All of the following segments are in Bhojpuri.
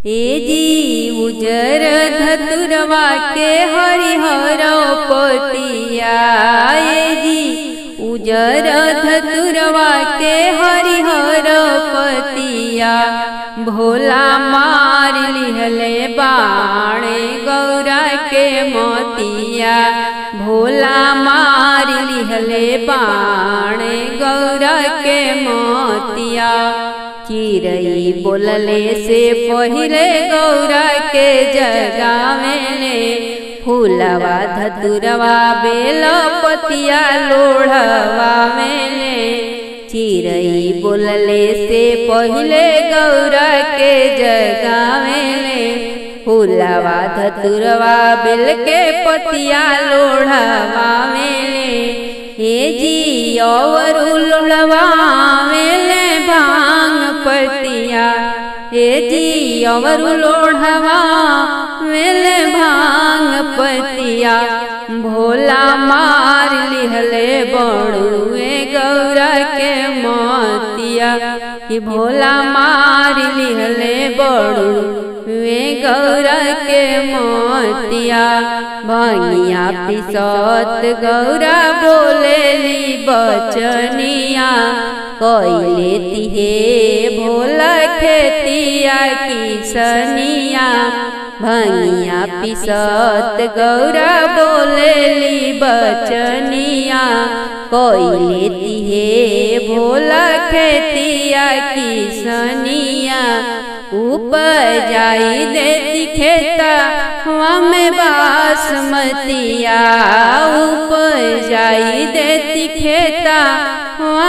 ए जी उजर धतुरवा के हरिहर पतिया। ए जी उजर धतुरवा के हरिहर पतिया। भोला मार लिहले बाणे गौरा के मोतिया। भोला मार लिहले बाणे गौरा के मोतिया। चिरई बोलले से पहिले गौरा के जगावेले। फूलवा धतुरवा बेल पतिया लोढ़वावेले। चिरई बोलले से पहिले गौरा के जगावेले। फूलवा धतुरवा बेल के पतिया लोढ़वावेले। हे जी और लोढ़वावेले भांग पतिया। हे जी और लोढ़वावेले भांग पतिया। भोला मार लिहले बड़ुए गौरा के मोतिया। कि भोला मार लिहले बड़ुए गौरा के मोतिया। भंगिया पिसत गौरा बोलेली बचनिया। कइले तिहे भोला खेतिया किसनिया। भंगिया पिसत गौरा बोलेली बचनिया। कइले तिहे भोला खेतिया किसनिया। उपजाई देती खेता में बासमतिया। उपजाई देती खेता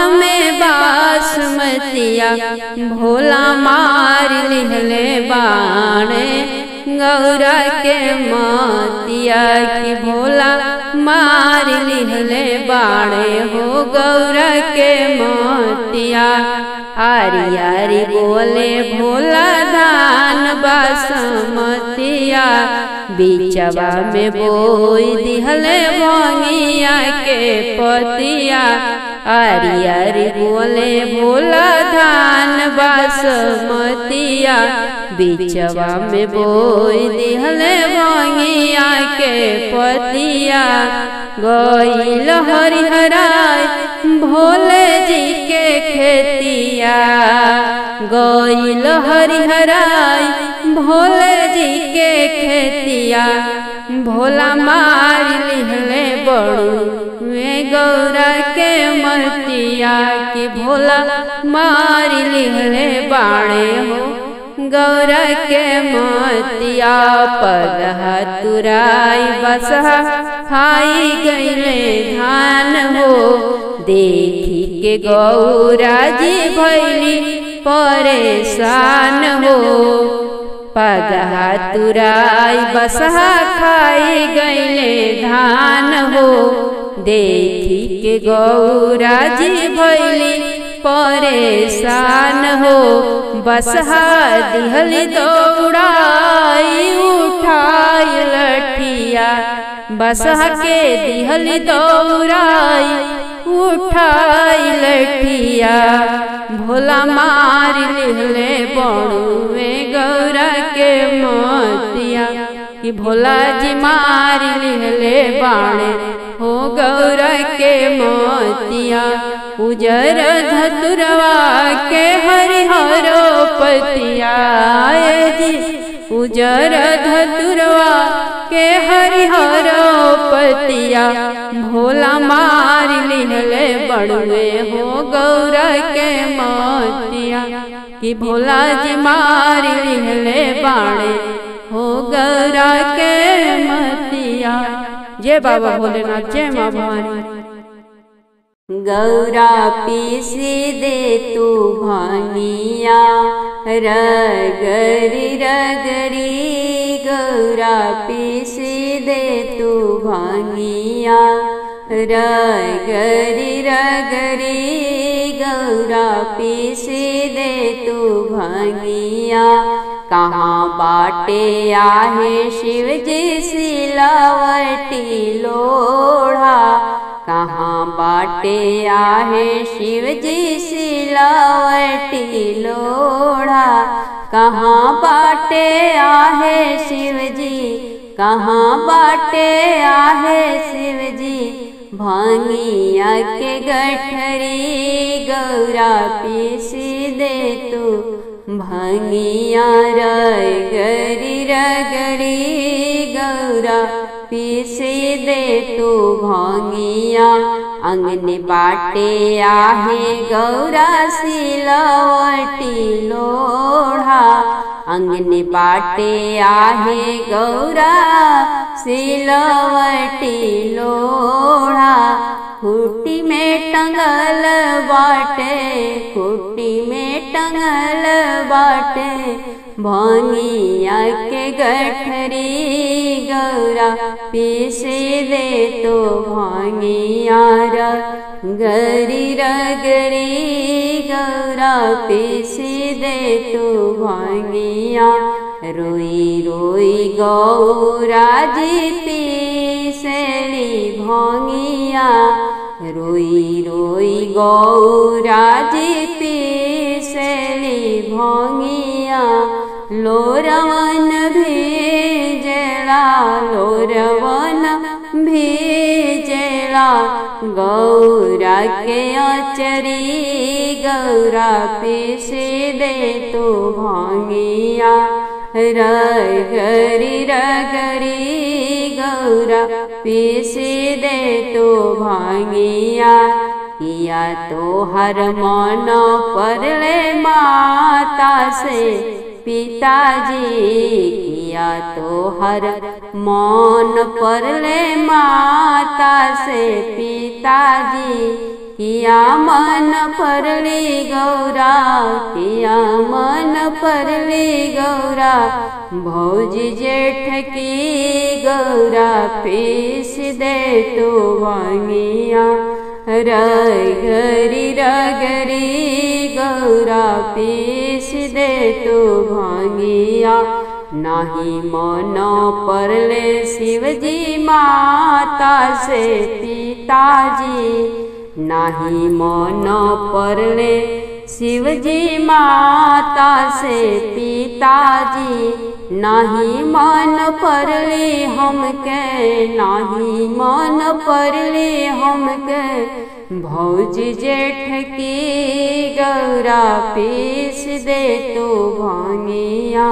में बासमतिया। भोला मार लिहले बाणे गौरा के मोतिया। कि भोला मार लिहले बाणे हो गौरा के मोतिया। आरी आरी बोले भोला धान बासमतिया। बीचवा में बोई दिहले भंगिया के पतिया। आरी आरी बोले भोला धान बासमतिया। बीचवा में बोई दिहले भंगिया के पतिया। गइल हरिहराय भोले जी के खेतिया। गइल हरिहराय भोले जी के खेतिया। भोला मार लिहले बड़ुए गौरा के मोतिया। कि भोला मार लिहले बाणे हो गौरा के मोतिया। पगहा तुराई बसहा खाई गईले धान हो। देखी के गौरा जी भैली परेशान हो। पगहा तुराई बसहा खाई गईले धान हो। देखी के गौरा जी भैली परेशान हो। बसहा दिहली दौड़ाई उठाई लठिया। बसहा के दिहली दौड़ाई उठाई लठिया। भोला मार लिहले बड़ुए गौरा के मोतिया। कि भोला जी मार लिहले बाणे हो गौरा के मोतिया। उजर धतुरवा के हरिहर पतिया। ए जी उजर धतुरवा के हरिहर पतिया। भोला मार लिहले बड़ुए हो गौरा के मोतिया। कि भोला जी मार लिहले बाणे हो गौरा के मोतिया। जय बाबा भोलेनाथ, जय माँ भवानी। गौरा पीसी दे तू भानिया। रगरी रगरी गौरा पीसी दे तू भानिया। रगरी रगरी गौरा पीसी दे तू भानिया। कहाँ बाटे आहे शिव जी सिलावटी लोढ़ा। कहाँ बाटे आहे शिव जी सिलावटी लोढ़ा। कहाँ बाटे बाटे आहे शिव जी, कहाँ बाटे आहे शिव जी। भांगिया के गठरी गौरा पीसी दे तू, भांगिया रगरी रगरी गौरा पीसी दे तू भांगिया। अंगने बाटे आहे गौरा सिलवटी लोढ़ा, अंगने बाटे आहे गौरा सिलवटी लोढ़ा। खूटी में टंगल बाटे, खूटी में टंगल बाटे भांगिया के गठरी गौरा पीसे दे तो भांगिया रगरी रगरी गौरा पीसे दे तो भांगिया। रोई रोई गौरा जी पीसली भांगिया, रोई रोई गौरा जी पीसली भांगिया। लोरवन भेजला, लोरवन भेजला गौरा के अचरी गौरा पीसे दे तो भांगिया। रगरी रगरी गौरा पीसे दे तो भांगिया। किया तो हर मन परले माता से पिताजी, किया तो हर मन परले माता से पिताजी। किया मन परली गौरा, किया मन परली गौरा भौजी जेठ की गौरा पीस दे तो भांगिया। रगरी रगरी गौरा पीस दे तो भांगिया। नाही मन परले शिवजी माता से पिताजी, नाही मन परले शिवजी माता से पिताजी। नाही मन परली हमके, नाही मन परली हमके भौजी जेठ की गौरा पीस दे तो भांगिया।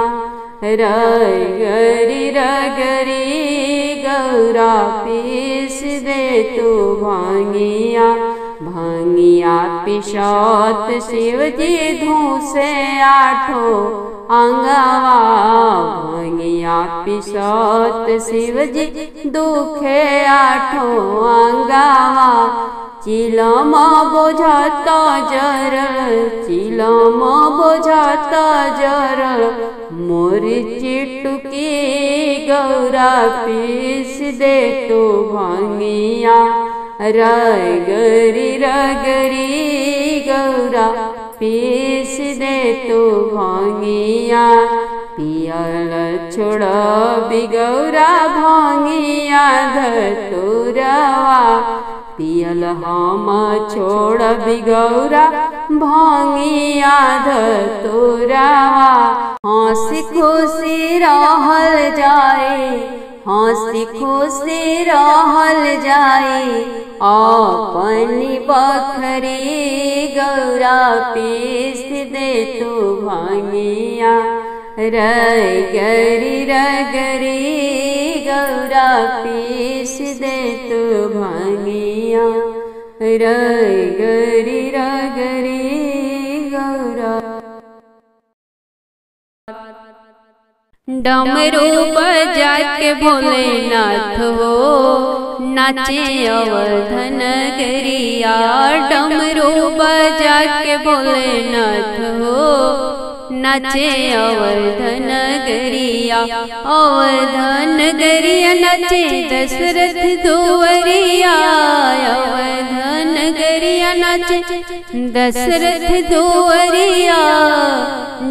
रगरी रगरी गौरा पीस दे तो भांगिया। भांगिया पिसत शिवजी धूसे आठो अंगवा, भांगिया पिसत शिवजी दुखे आठो अंगवा। चिलम बोझत जरल, चिलम बोझत जरल मोरी चिटुकी गौरा पीस दे तो भांगिया। रगरी रगरी गौरा पीस दे तो भांगिया। पियल छोड़ बिगौरा भांगिया धतुरवा, पियल हम छोड़ बिगौरा भांगिया धतुरवा। हंसी खुशी रहल जाए, हंसी खुशी रहल जाए अपनी बखरी गौरा पीस दे तो भांगिया। रगरी रगरी गौरा पीस दे तो भांगिया। रगरी रगरी गौरा। डमरू बजा के भोलेनाथ हो नाचे अवधन गरिया। डमरू बजा के भोलेनाथ हो नाचे अवधन गरिया। अवधन गरिया नाचे दशरथ दुवरिया। अवधन गरिया नाचे दशरथ दुवरिया।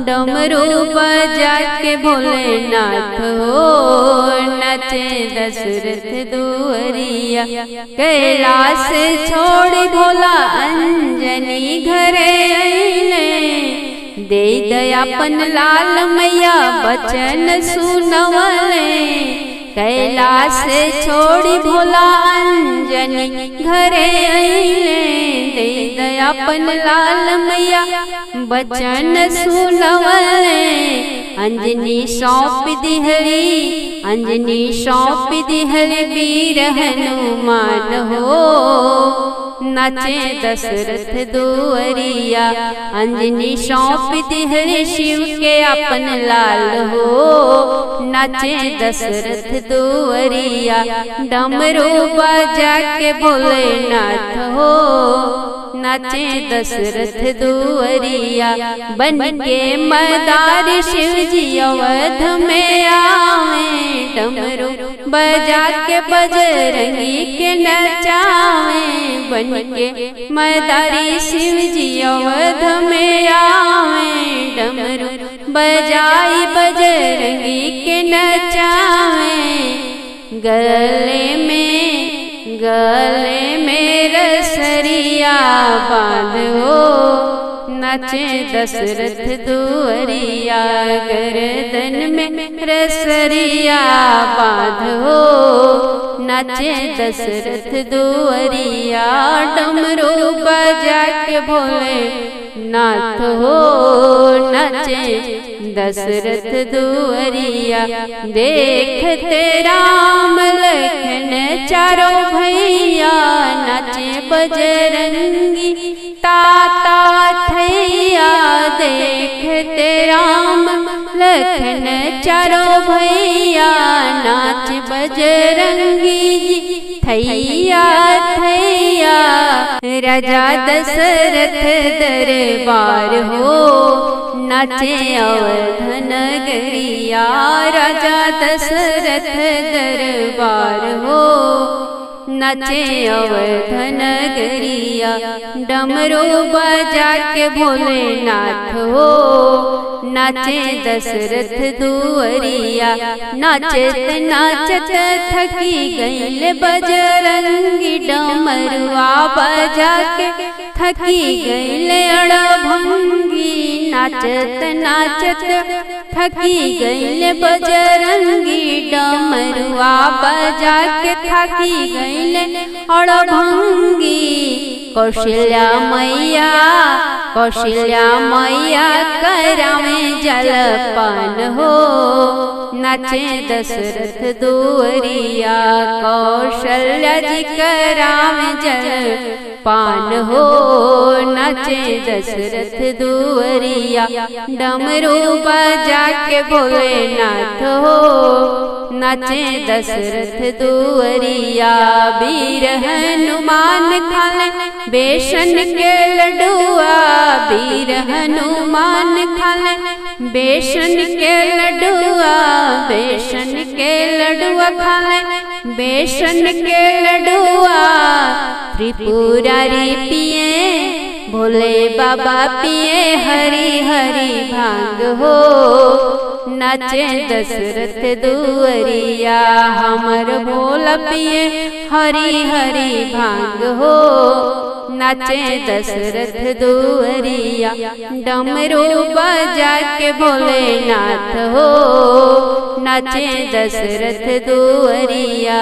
डमरू बजा के भोलेनाथ हो नाचे दशरथ दुवरिया। कैलाश छोड़ भोला अंजनी घरे अइले, दे दयापन लाल मैया बचन सुनवले। कैलाश छोड़ी भोला अंजनी घरे अइले। दे दयापन लाल मैया बचन सुनवले। अंजनी सौंप दिहरी, अंजनी सौंप दिहरी वीर हनुमान हो। नाचे दशरथ दुअरिया, अंजनी सौंप दिहरी शिव के अपन लाल हो। नाचे दशरथ दुअरिया, डमरू बजा के भोलेनाथ हो। नाचे दशरथ दुअरिया, बन के मदार शिव जी अवध में आवे। डमरू बजा के बजरंगी के नचावे। बन के मदारी शिव जी अवध में आवे। डमरू बजाई बजरंगी के नचावे। गले में रसरिया बांधो। नाचे दशरथ दुअरिया, गर्दन में रसरिया बांधो। नाचे दशरथ दुअरिया, डमरू बजा के भोले नाथ हो। नाचे दशरथ दुअरिया, देखते राम लखन चारों भैया। नाचे बजरंगी ताता थैया। देखते राम लखन चारों भैया। नाच बजरंगी जी थैया थैया। राजा दशरथ दरबार हो। नाचे अवध नगरिया, राजा दशरथ दरबार हो। नाचे अवध नगरिया, डमरू बजा के भोलेनाथ हो। नाचे दशरथ दुअरिया, नाचत नाचत थकी गईल बजरंगी। डमरुआ बजा के थकी गईल अड़भंगी। नाचत नाचत थकी गईल बजरंगी। डमरुआ बजा के थकी गईल अड़भंगी। कौशल्या मैया करावे जलपान हो। नाचे दशरथ दुअरिया, कौशल्या जी करावे जलपान हो। नाचे दशरथ दुअरिया, डमरू बजा के भोलेनाथ हो। नाचे दशरथ दुअरिया, वीर हनुमान खाले बेसन के लडुआ। वीर हनुमान खाले बेसन के लडुआ। बेसन के लडुआ खाले बेसन के लडुआ। त्रिपुरारी पिए भोले बाबा पिए हरी हरी भांग हो। नाचे दशरथ दुअरिया, हमर भोला पिए हरी हरी भांग हो। नाचे दशरथ दुअरिया, डमरू बजा के भोलेनाथ हो। नाचे दशरथ दुअरिया,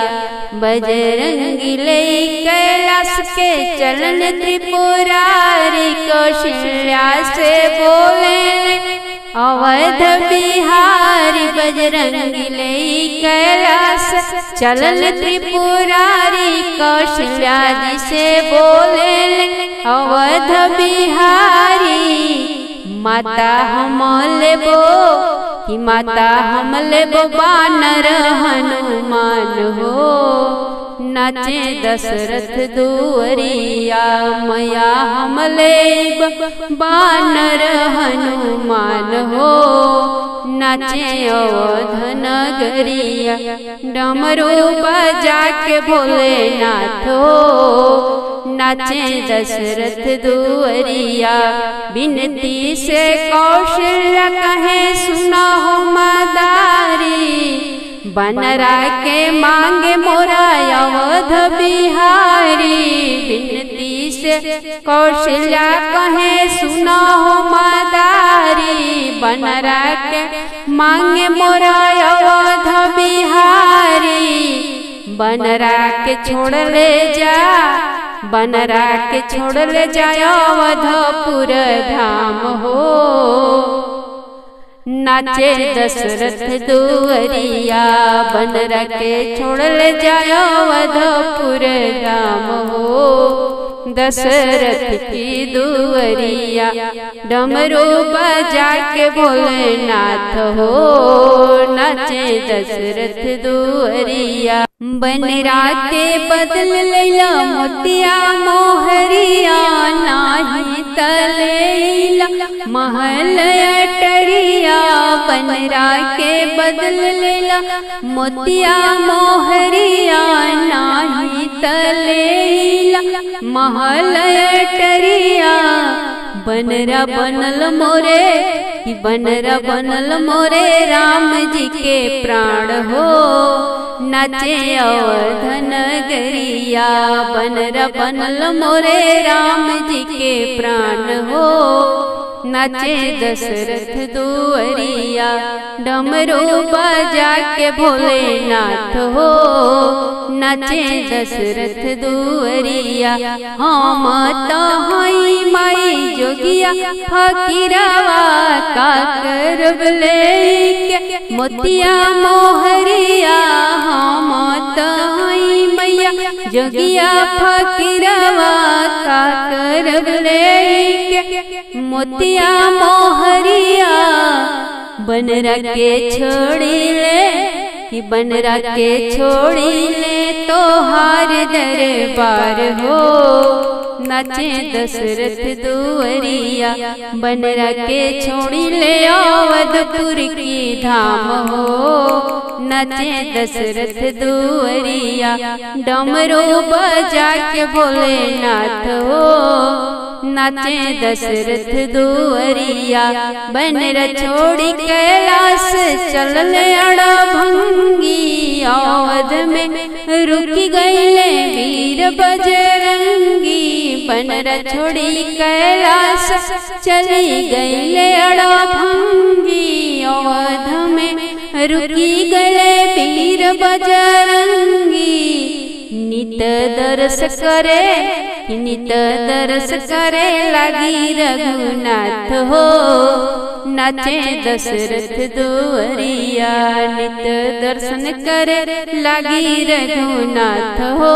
बजरंगी ले कैलाश के चलन। त्रिपुरारी कौशल्या से बोले अवध बिहारी। बजरंगी ले कैलाश चलन। त्रिपुरारी कौशल्या जी से बोले अवध बिहारी। माता हम लेबो कि माता हम लेबो बानर हनुमान हो। नाचे दशरथ दुअरिया, मैया हम लेब बानर हनुमान हो। नाचे अवध नगरिया, डमरू बजा के भोलेनाथ हो। नाचे दशरथ दुअरिया, बिनती से कौशल्या कहे सुना हो मदारी। बनरा के मांगे मोरा अवध बिहारी। बिनती से से कौशल्या कहे सुना हो मदारी, बनरा के मांगे मोरा अवध बिहारी। बनरा के छोड़ ले जा, बनरा के छोड़ ले जाय अवधपुर धाम हो। नाचे दशरथ दुअरिया, बनरा के छोड़ ले जाय अवधपुर धाम हो। दशरथ की दुअरिया डमरू बजा के भोलेनाथ हो। नाचे दशरथ दुअरिया, बनराते बदल लैला मोतिया मोहरिया, नाही तलैला महल अटरिया। बनरा के बदल लैला मोतिया मोहरिया, नाही तलैला महल अटरिया। बनरा बनल मोरे, बनरा बनल मोरे राम जी के प्राण हो। नाचे अवध नगरिया, बनरा बनल मोरे राम जी के प्राण हो। नाचे दशरथ दुअरिया, डमरू बजा के भोलेनाथ हो। नाचे दशरथ दुअरिया, हम तो हई माई जोगिया फकीरवा, का करब लेके मोतिया मोहरिया। हम तो हई मैया जोगिया फकीरवा, का करब लेके मोतिया मोहरिया। बनरा के छोड़ी ले, कि बनरा के छोड़ी ले तो हार दरबार हो। नाचे दशरथ दुअरिया, बनरा के छोड़ी ले अवधपुर की धाम हो। नाचे दशरथ दुअरिया, डमरू बजा के भोलेनाथ हो। नाचे दशरथ दुअरिया, बनरा छोड़ी कैलाश चलल अड़भंगी। अवध में रुकी गईले वीर बजरंगी। बनरा छोड़ी कैलाश चली गईले अड़भंगी। अवध में रुकी गए वीर बजरंगी। नित दर्श करे, नित दर्श करे लगी रघुनाथ हो। नाचे दशरथ दुअरिया, नित दर्शन करे लगी रघुनाथ हो।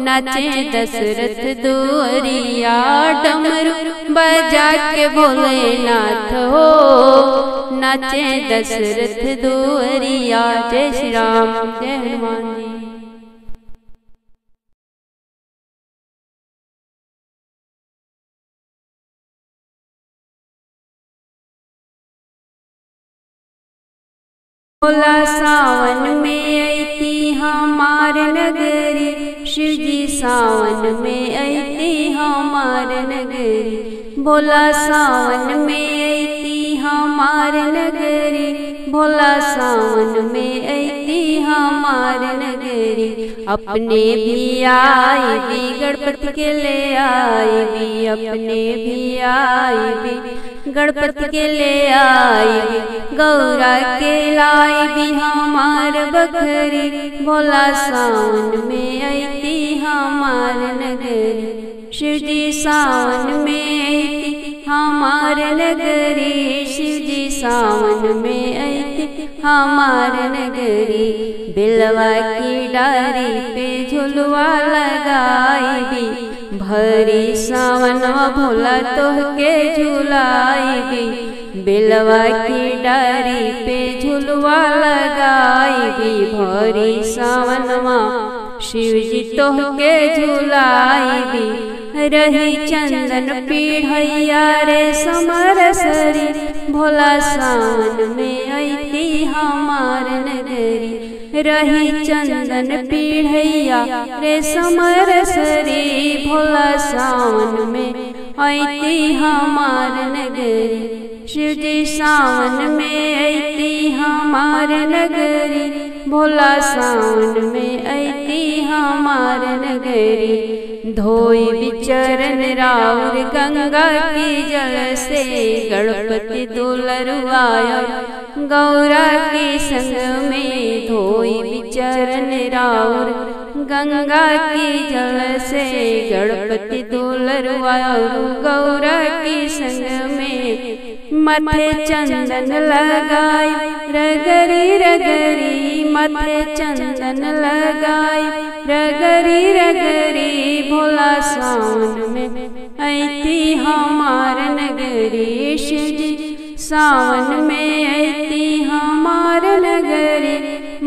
नाचे दशरथ दुअरिया, डमरू बजा के भोलेनाथ हो। नाचे दशरथ दुअरिया। जय श्री राम, जय हनुमान जी। बोला सावन में अइती हमार नगरी, शिवजी सावन में अइती हमार नगरी। बोला सावन में अइती हमार नगरी, भोला सावन में अइती हमार नगरी। अपने भी आई भी गणपति के ले आई भी, अपने भी आई भी गणपति के ले आई भी। गौरा के लाई भी हमार बखरी, भोला सावन में अइती हमार नगरी। शिवजी सावन में अइती हमार नगरी, शिवजी सावन में अइती हमार नगरी। बिलवा की डारी पे झुलवा लगाई भी, भरी सावनवा भोला तोहके झुलाई भी। बिलवा की डारी पे झुलवा लगाई भी, भरी सावनवा शिवजी तोहके झुलाई भी। रही चंदन पीढ़ैया रे समरसरी, भोला सावन में अइती हमार नगरी। रही चंदन पीढ़ैया रे समरसरी, भोला सावन में अइती हमार नगरी। शिवजी सावन में अइती हमार नगरी, भोला सावन में अइती हमार नगरी। धोई विचरण राउर गंगा की जल से गणपति दुलरुआया गौरा के संग में। धोई विचरण राउर गंगा की जल से गणपति दुलरुआया गौरा के संग में। मथे चंदन लगाई रगरी रगरी, मथे चंदन लगाई रगरी रगरी, भोला सावन में ऐती हमार नगरी। शिव जी सावन में ऐती हमार नगरी,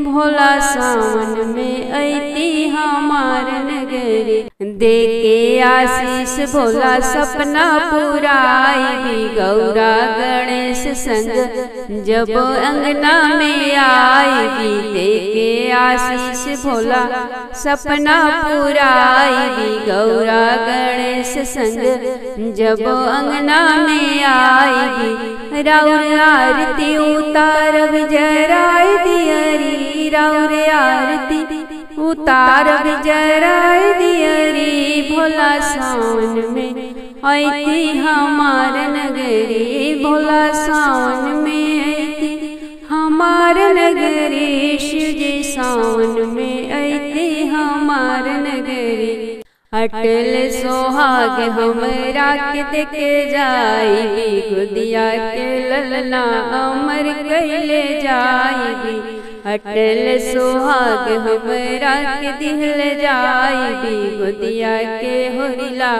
भोला सावन में ऐती हमार नगरी। दे के आशीष भोला सपना पुराई भी गौरा गणेश संग जब अंगना में आई भी। दे के आशीष भोला सपना पुराई भी गौरा गणेश संग जब अंगना में आई भी। राउर आरती उतार जराय दियरी, राउर आरती उतार जराय दियरी, भोला सावन में ऐती हमार नगरी। भोला सावन में ऐती हमार नगरी, शिव जी सावन में ऐती हमार नगरी। अटल सोहाग हमरा के देखे जाई, गुदिया के ललना अमर कैले जाई। अटल सोहाग हमरा के दिल जाई, गुदिया के होरिला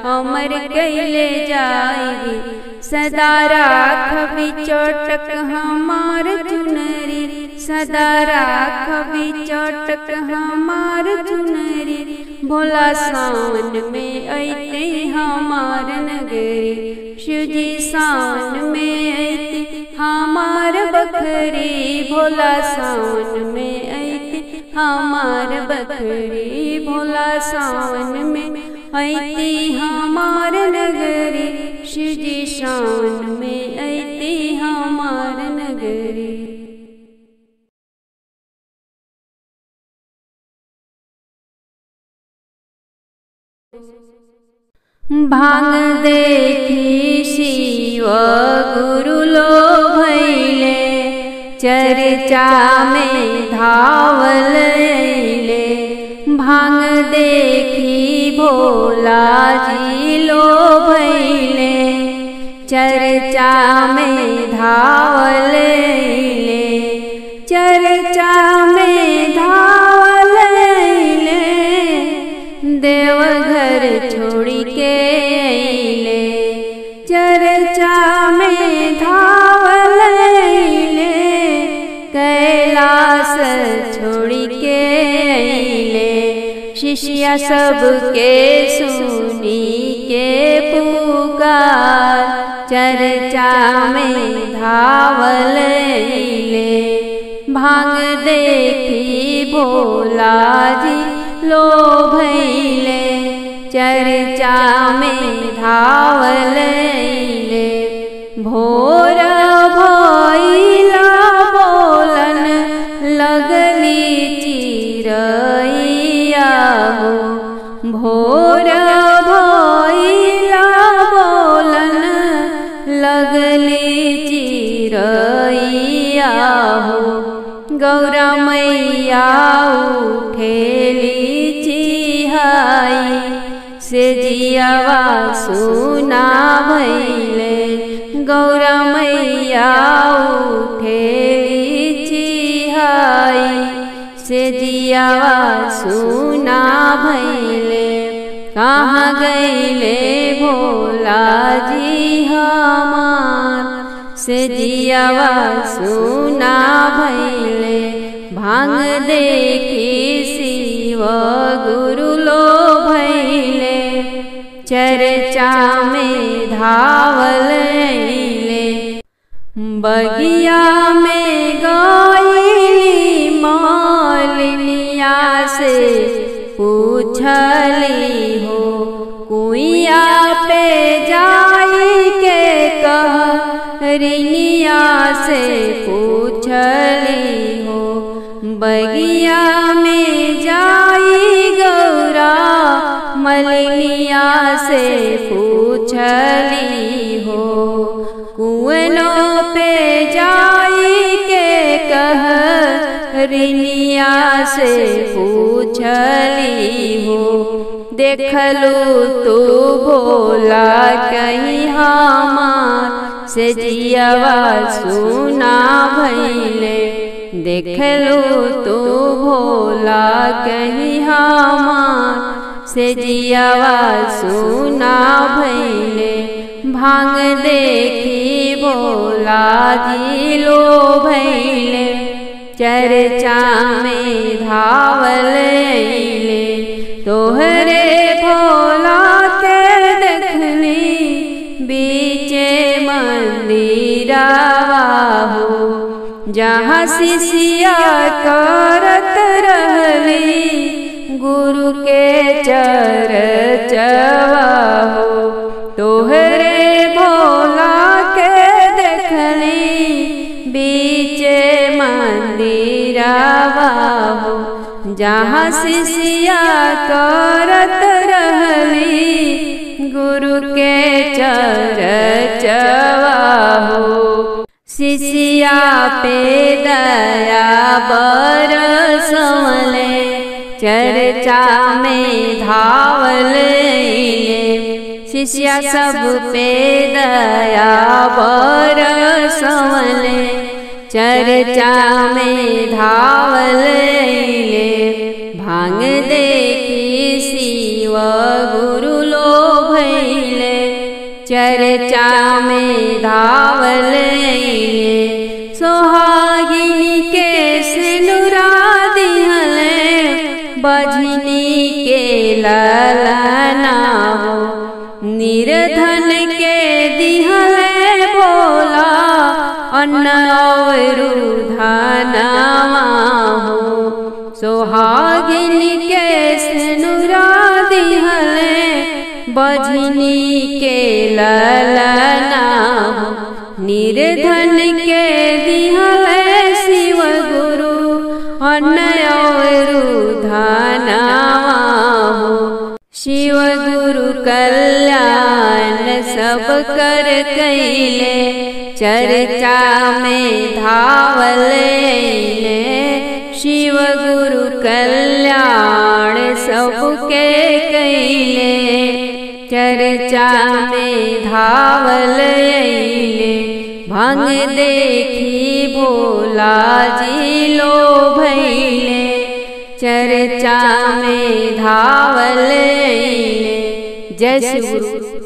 अमर कैले जाई। सदा राखबी चोटक हमार चुनरी, सदा राखबी चोटक हमार चुनरी, भोला सावन में ऐते हमार नगरी। शिव जी सावन में ऐते हमार बखरी, भोला सावन में ऐते हमार बखरी, भोला सावन में ऐते हमार नगरी। शिव जी सावन में ऐते हमार नगरी। भांग देखी शिव गुरु लो भैले, चर्चा में धावल ले। भांग देखी भोला जी लो भैले, चर्चा में धावल ले। चर्चा में धावल ले, देवघर छोड़ी के ले। चर्चा में धावल ले, कैलाश छोड़ी के ले। शिष्य सबके सुनी के पुकार, चर्चा में धावल ले। भांग देखी भोला जी लो भैले, चर्चा में धावल ले। भोर भइला बोलन लगली चिरैया हो। भोर भइला बोलन लगली चिरैया हो। गौरा मैया उठेली चिहाई, से जियावा सुना भैले। गौरा मैया उठेली चिहाई, से जियावा सुना भैले। कहाँ गईले भोला जी हमार, से जियावा सुना भैले। भांग देखी शिव गुरु लो भैले, चर्चा में धावल ले। बगिया में गईली मालिनिया से पूछली हो। कुइया पे जाई के कहरिनिया से पूछली हो। बगिया में जाई गौरा मलिनिया से पूछली हो, कुएनों पे जाई के कह रिनिया से पूछली हो। देखलू तू भोला कहीं हमार से जियावा सुना भैले, देखलू तू भोला कहीं हमार से जियावा सुना भैले। भांग देखी भोला दिलो भैले, चर्चा में धावल अइले। तोहरे भोला के देखली बीचे मंदिरवा हो, जहाँ शिष्या करत रहली गुरु के चरचवा हो। तोहरे भोला के देखली बीचे मंदिरवा हो, जहाँ शिष्या करत रहली गुरु के चरचवा हो। शिष्या पे दया बरसवले, चर्चा में धावले। शिष्या सब पे दया बरसवले, चर्चा में धावले। भांग देखी शिव गुरु लो भैले, चर्चा में धावले। सोहागिनी के सिनुरा दिहले, बजनी के ललना हो। निर्धन के दिहले भोला, अन्न और धनवा हो। सोहागिनी के सिनुरा दिहले, बजनी के ललना हो। निर्धन के दिहले शिव गुरु, अन्न और धनवा हो। शिव गुरु कल्याण सब कर कैले, चर्चा में धावले। शिव गुरु कल्याण सबके कैले, चर्चा में धावले। भांग देखी भोला जी लो भैले, चर्चा में धावले। जय शिव गुरु।